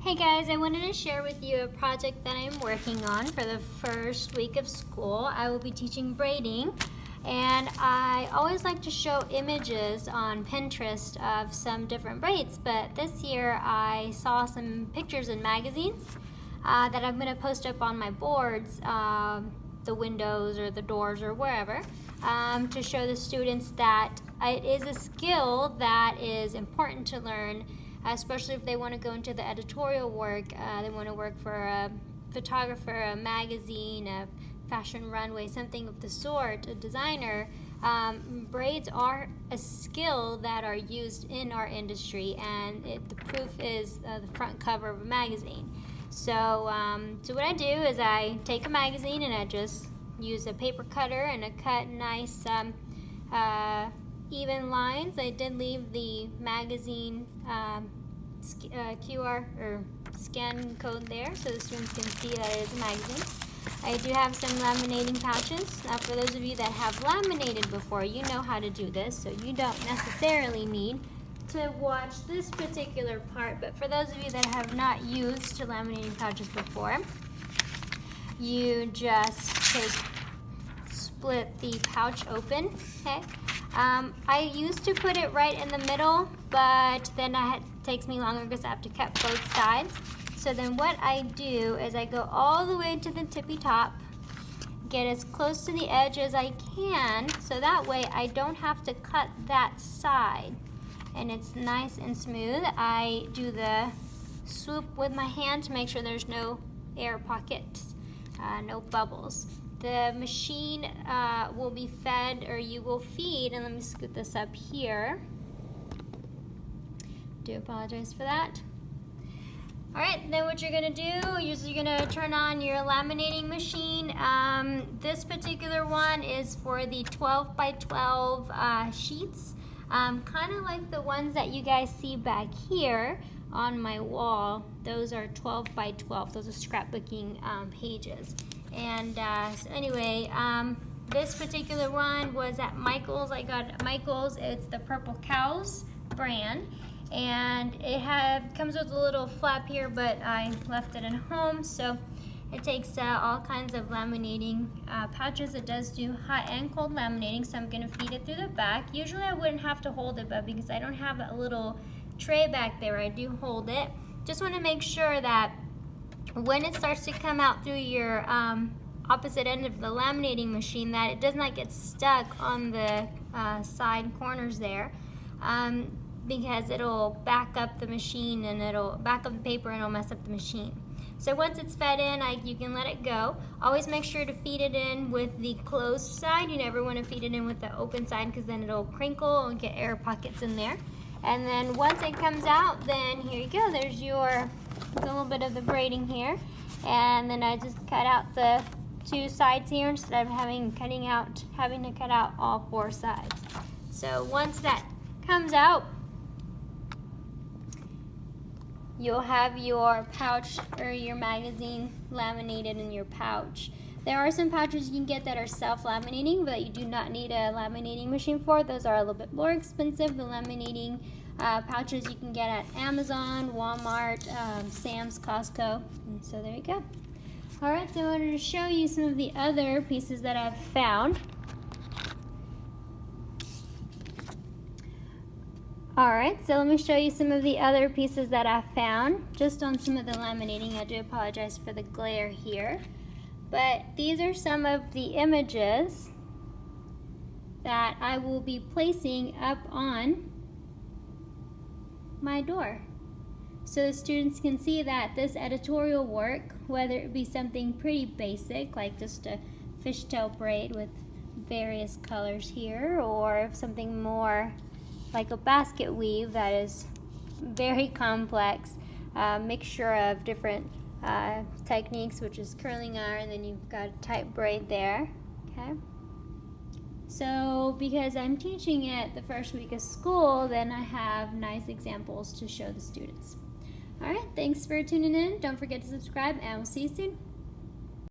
Hey guys, I wanted to share with you a project that I'm working on for the first week of school. I will be teaching braiding, and I always like to show images on Pinterest of some different braids, but this year I saw some pictures in magazines that I'm going to post up on my boards, the windows or the doors or wherever, to show the students that it is a skill that is important to learn, especially if they want to go into the editorial work. They want to work for a photographer, a magazine, a fashion runway, something of the sort, a designer. Braids are a skill that are used in our industry, and the proof is the front cover of a magazine. So what I do is I take a magazine and I just use a paper cutter and I cut nice even lines. I did leave the magazine QR or scan code there so the students can see that it is a magazine. I do have some laminating pouches. Now for those of you that have laminated before, you know how to do this, so you don't necessarily need to watch this particular part, but for those of you that have not used laminating pouches before, you just split the pouch open, okay? I used to put it right in the middle, but then it takes me longer because I have to cut both sides. So then what I do is I go all the way to the tippy top, get as close to the edge as I can, so that way I don't have to cut that side, and it's nice and smooth. I do the swoop with my hand to make sure there's no air pockets, no bubbles. The machine will be fed, or you will feed, and let me scoot this up here. Do apologize for that. All right, then what you're gonna do is you're gonna turn on your laminating machine. This particular one is for the 12 by 12 sheets, kind of like the ones that you guys see back here on my wall. Those are 12 by 12. Those are scrapbooking pages. And so anyway, this particular one was at Michael's. I got it at Michael's. It's the Purple Cows brand, and it comes with a little flap here, but I left it at home. So it takes all kinds of laminating pouches. It does do hot and cold laminating, so I'm gonna feed it through the back. Usually I wouldn't have to hold it, but because I don't have a little tray back there, I do hold it. Just wanna make sure that when it starts to come out through your opposite end of the laminating machine, that it does not get stuck on the side corners there, because it'll back up the machine, and it'll back up the paper and it'll mess up the machine. So once it's fed in, you can let it go. Always make sure to feed it in with the closed side. You never want to feed it in with the open side, because then it'll crinkle and get air pockets in there. And then once it comes out, then here you go. There's a little bit of the braiding here, and then I just cut out the two sides here instead of having to cut out all four sides. So once that comes out, you'll have your pouch or your magazine laminated in your pouch. There are some pouches you can get that are self-laminating, but you do not need a laminating machine for. Those are a little bit more expensive. The laminating pouches you can get at Amazon, Walmart, Sam's, Costco. And so there you go. All right, so I wanted to show you some of the other pieces that I've found. All right, so let me show you some of the other pieces that I found just on some of the laminating. I do apologize for the glare here, but these are some of the images that I will be placing up on my door, so the students can see that this editorial work, whether it be something pretty basic like just a fishtail braid with various colors here, or something more like a basket weave that is very complex, mixture of different techniques, which is curling iron, then you've got a tight braid there, okay? So because I'm teaching it the first week of school, then I have nice examples to show the students. All right, thanks for tuning in. Don't forget to subscribe, and we'll see you soon.